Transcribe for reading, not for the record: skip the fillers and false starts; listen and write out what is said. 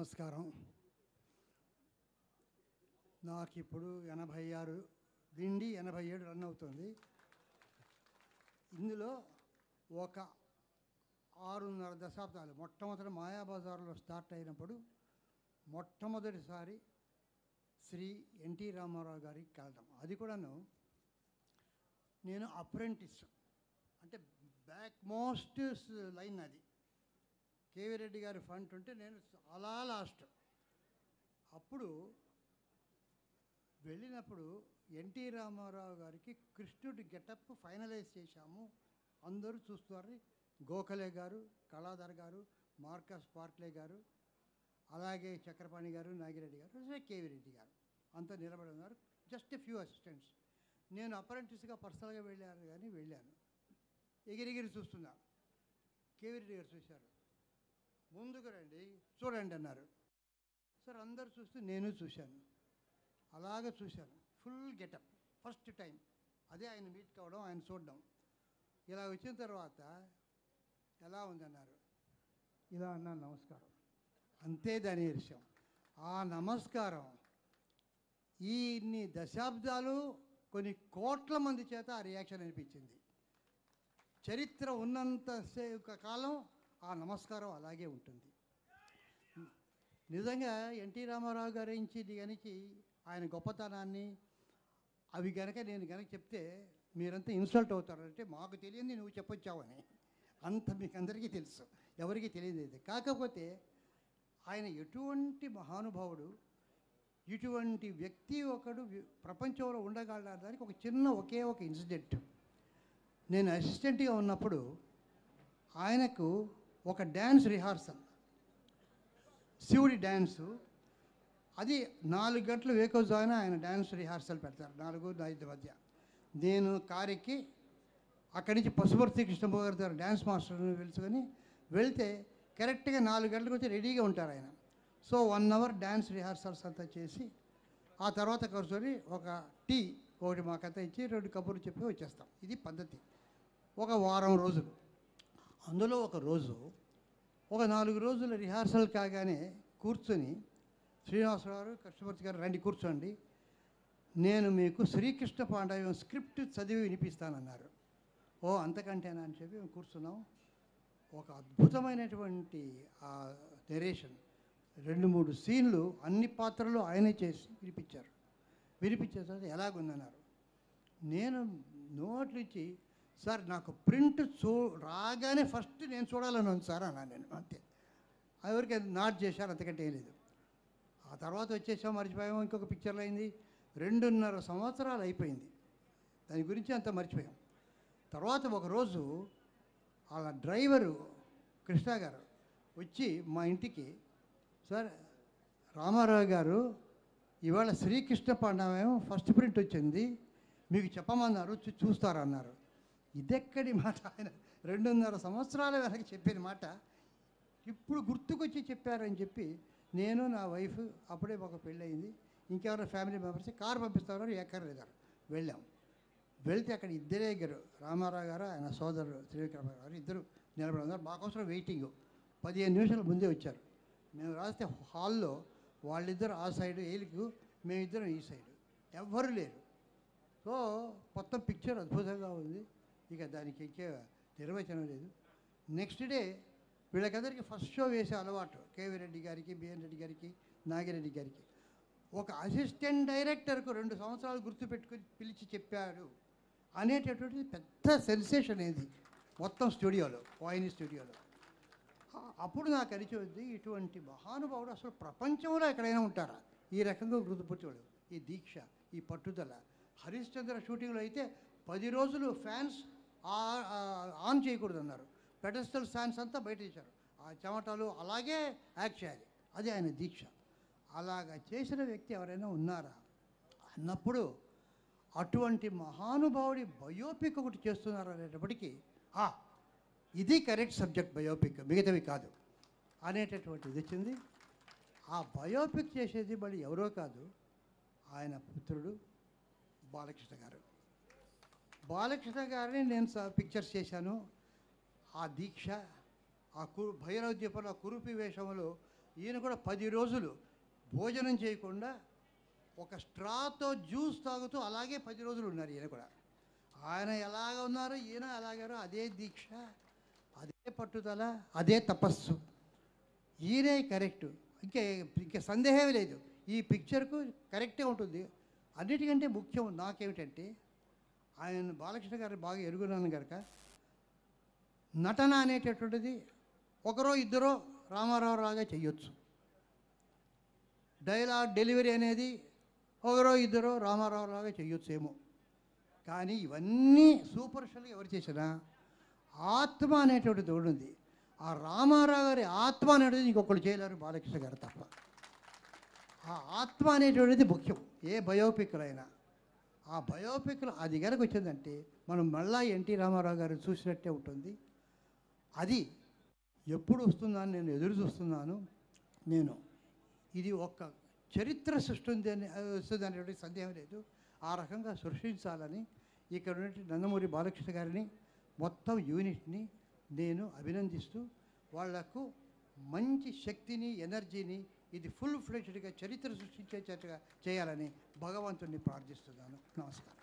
నమస్కారం. నాకు ఇప్పుడు 86 దిండి 87 రన్ అవుతుంది. ఇందులో ఒక 6.5 దశాబ్దాలు మొట్టమొదటి మాయాబజార్లో స్టార్ట్ అయినప్పుడు మొట్టమొదటిసారి శ్రీ ఎన్టీ రామారావు గారికి కలడం. అది కూడాను నేను అప్రెంటిస్, అంటే బ్యాక్ మోస్ట్ లైన్. అది కేవీ రెడ్డి గారి ఫ్రంట్ ఉంటే నేను అలా లాస్ట్. అప్పుడు వెళ్ళినప్పుడు ఎన్టీ రామారావు గారికి కృష్ణుడి గెటప్ ఫైనలైజ్ చేశాము. అందరూ చూస్తున్నారు. గోఖలే గారు, కళాధర్ గారు, మార్కస్ పార్ట్లే గారు, అలాగే చక్రపాణి గారు, నాగిరెడ్డి గారు, కేవీ రెడ్డి గారు అంతా నిలబడి ఉన్నారు. Just few assistants. నేను అప్రెంటిస్గా పర్సనల్గా వెళ్ళాను. ఎగిరిగిరి చూస్తున్నా. కేవీ రెడ్డి గారు చూశారు. ముందుకు రండి, చూడండి అన్నారు. సార్ అందరు చూస్తూ నేను చూశాను. అలాగే చూశాను. Full getup first time. అదే ఆయన మీట్ కావడం, ఆయన చూడడం. ఇలా వచ్చిన తర్వాత ఎలా ఉందన్నారు. ఇలా అన్నాను, నమస్కారం. అంతే దాని విషయం. ఆ నమస్కారం ఇన్ని దశాబ్దాలు కొన్ని కోట్ల మంది చేత ఆ రియాక్షన్ అనిపించింది. చరిత్ర ఉన్నంత కాలం ఆ నమస్కారం అలాగే ఉంటుంది. నిజంగా ఎన్టీ రామారావు గారించి ఆయన గొప్పతనాన్ని అవి నేను గనక చెప్తే మీరంతా ఇన్సల్ట్ అవుతారంటే మాకు తెలియంది నువ్వు చెప్పొచ్చావని. అంత మీకు అందరికీ తెలుసు, ఎవరికి తెలియదు. కాకపోతే ఆయన ఎటువంటి మహానుభావుడు, ఇటువంటి వ్యక్తి ఒకడు ప్రపంచంలో ఉండగలడానికి ఒకే ఒక ఇన్సిడెంట్. నేను అసిస్టెంట్గా ఉన్నప్పుడు ఆయనకు ఒక డ్యాన్స్ రిహార్సల్, శివుడి డ్యాన్సు. అది 4 గంటలు వేకోజాయిన ఆయన డ్యాన్స్ రిహార్సల్ పెడతారు 4-5 మధ్య. నేను కారెక్కి అక్కడి నుంచి పశుపర్తి కృష్ణబాబు గారు డ్యాన్స్ మాస్టర్ని పిలుచుకొని వెళ్తే కరెక్ట్గా 4 గంటలకు వచ్చి రెడీగా ఉంటారు ఆయన. సో 1 అవర్ డ్యాన్స్ రిహార్సల్స్ అంతా చేసి ఆ తర్వాత కూర్చొని ఒక టీ ఒకటి మాకంతా ఇచ్చి 2 కబుర్లు చెప్పి వచ్చేస్తాం. ఇది పద్ధతి. ఒక వారం రోజులు. అందులో ఒక రోజు ఒక 4 రోజుల రిహార్సల్ కాగానే కూర్చొని శ్రీనివాసరావు గారు, కృష్ణమూర్తి గారు రండి కూర్చోండి, నేను మీకు శ్రీకృష్ణ పాండవ్యం స్క్రిప్ట్ చదివి వినిపిస్తానన్నారు. ఓ అంతకంటేనా అని చెప్పి మేము కూర్చున్నాం. ఒక అద్భుతమైనటువంటి ఆ నెరేషన్, 2-3 సీన్లు అన్ని పాత్రలు ఆయనే చేసి వినిపించే తర్వాత ఎలాగుందన్నారు. నేను నోట్లిచ్చి సార్ నాకు ప్రింట్ రాగానే ఫస్ట్ నేను చూడాలని ఉంది సార్ అన్నాను నేను. అంతే. ఎవరికి నాట్ చేశారు, అంతకంటే ఏం లేదు. ఆ తర్వాత వచ్చేసాం, మర్చిపోయాము. ఇంకొక పిక్చర్లో అయింది. 2.5 సంవత్సరాలు అయిపోయింది. దాని గురించి అంతా మర్చిపోయాం. తర్వాత ఒకరోజు వాళ్ళ డ్రైవరు కృష్ణ గారు వచ్చి మా ఇంటికి, సార్ రామారావు గారు ఇవాళ శ్రీకృష్ణ పాండవ్యం ఫస్ట్ ప్రింట్ వచ్చింది, మీకు చెప్పమన్నారు, చూస్తారన్నారు. ఇదెక్కడి మాట! ఆయన 2.5 సంవత్సరాల వెనక చెప్పిన మాట ఇప్పుడు గుర్తుకొచ్చి చెప్పారని చెప్పి నేను, నా వైఫ్, అప్పుడే ఒక పెళ్ళి అయింది, ఇంకెవరో ఫ్యామిలీ మెంబర్స్ కారు పంపిస్తున్నారు, ఎక్కర్లేదారు. వెళ్తే అక్కడ ఇద్దరే గారు, రామారావు గారు ఆయన సోదరుడు త్రివిక్రమ గారు, ఇద్దరు నిలబడి ఉన్నారు. మాకోసం వెయిటింగ్. 15 నిమిషాల ముందే వచ్చారు. మేము రాస్తే హాల్లో వాళ్ళిద్దరు ఆ సైడు ఏలికు, మేమిద్దరం ఈ సైడు, ఎవ్వరూ లేరు. సో మొత్తం పిక్చర్ అద్భుతంగా ఉంది. ఇక దానికి ఇంకే నిర్వచనం లేదు. నెక్స్ట్ డే వీళ్ళకందరికీ ఫస్ట్ షో వేసే అలవాటు, కేవీ రెడ్డి గారికి, బిఎన్ రెడ్డి గారికి, నాగిరెడ్డి గారికి. ఒక అసిస్టెంట్ డైరెక్టర్కు 2 సంవత్సరాలు గుర్తుపెట్టుకుని పిలిచి చెప్పాడు అనేటటువంటిది పెద్ద సెన్సేషన్ అయింది మొత్తం స్టూడియోలో, వాయిని స్టూడియోలో. అప్పుడు నాకు అనిపించింది, ఇటువంటి మహానుభావుడు అసలు ప్రపంచంలో ఎక్కడైనా ఉంటారా ఈ రకంగా గుర్తుపుచ్చాడు. ఈ దీక్ష, ఈ పట్టుదల. హరిశ్చంద్ర షూటింగ్లో అయితే 10 రోజులు ఫ్యాన్స్ ఆన్ చేయకూడదు అన్నారు. పెడస్టల్ ఫ్యాన్స్ అంతా బయట ఇచ్చారు. ఆ చెమటలు అలాగే యాక్ట్ చేయాలి. అది ఆయన దీక్ష. అలాగా చేసిన వ్యక్తి ఎవరైనా ఉన్నారా అన్నప్పుడు, అటువంటి మహానుభావుడి బయోపిక్ ఒకటి చేస్తున్నారు అనేటప్పటికీ ఇది కరెక్ట్ సబ్జెక్ట్, బయోపిక్, మిగతావి కాదు అనేటటువంటిది వచ్చింది. ఆ బయోపిక్ చేసేది మళ్ళీ ఎవరో కాదు, ఆయన పుత్రుడు బాలకృష్ణ గారు. బాలకృష్ణ గారిని నేను పిక్చర్స్ చేశాను. ఆ దీక్ష, ఆ భైరవ దీపంలో కురుపి వేషంలో ఈయన కూడా 10 రోజులు భోజనం చేయకుండా ఒక స్ట్రాతో జ్యూస్ తాగుతూ అలాగే 10 రోజులు ఉన్నారు. ఈయన కూడా ఆయన ఎలాగ ఉన్నారో ఈయన అలాగారో, అదే దీక్ష, అదే పట్టుదల, అదే తపస్సు. ఈయనే కరెక్టు, ఇంకా సందేహం లేదు. ఈ పిక్చర్కు కరెక్టే ఉంటుంది. అన్నిటికంటే ముఖ్యం నాకేమిటంటే, ఆయన బాలకృష్ణ గారు బాగా ఎరుగున్నాను కనుక, నటన అనేటటువంటిది ఒకరో ఇద్దరో రామారావు రాగా చెయ్యొచ్చు. డైలాగ్ డెలివరీ అనేది ఒకరో ఇద్దరో రామారావు లాగా చెయ్యొచ్చేమో. కానీ ఇవన్నీ సూపర్ఫిషియల్గా ఎవరు చేసినా ఆత్మ అనేటువంటిది ఉంది. ఆ రామారావు గారి ఆత్మ అనేటువంటిది ఇంకొకరు చేయలేరు, బాలకృష్ణ గారు తప్ప. ఆ ఆత్మ అనేటువంటిది ముఖ్యం ఏ బయోపిక్లో అయినా. ఆ బయోపిక్లో అది కనుక వచ్చిందంటే మనం మళ్ళా ఎన్టీ రామారావు గారు చూసినట్టే ఉంటుంది. అది ఎప్పుడు వస్తుందని నేను ఎదురు చూస్తున్నాను. ఇది ఒక చరిత్ర వస్తుంది అనేటువంటి సందేహం లేదు. ఆ రకంగా సృష్టించాలని ఇక్కడ ఉన్నటువంటి నందమూరి బాలకృష్ణ గారిని, మొత్తం యూనిట్ని నేను అభినందిస్తూ, వాళ్లకు మంచి శక్తిని, ఎనర్జీని, ఇది ఫుల్ ఫ్లెడ్జ్డ్గా చరిత్ర సృష్టించేటట్టుగా చేయాలని భగవంతుడిని ప్రార్థిస్తున్నాను. నమస్కారం.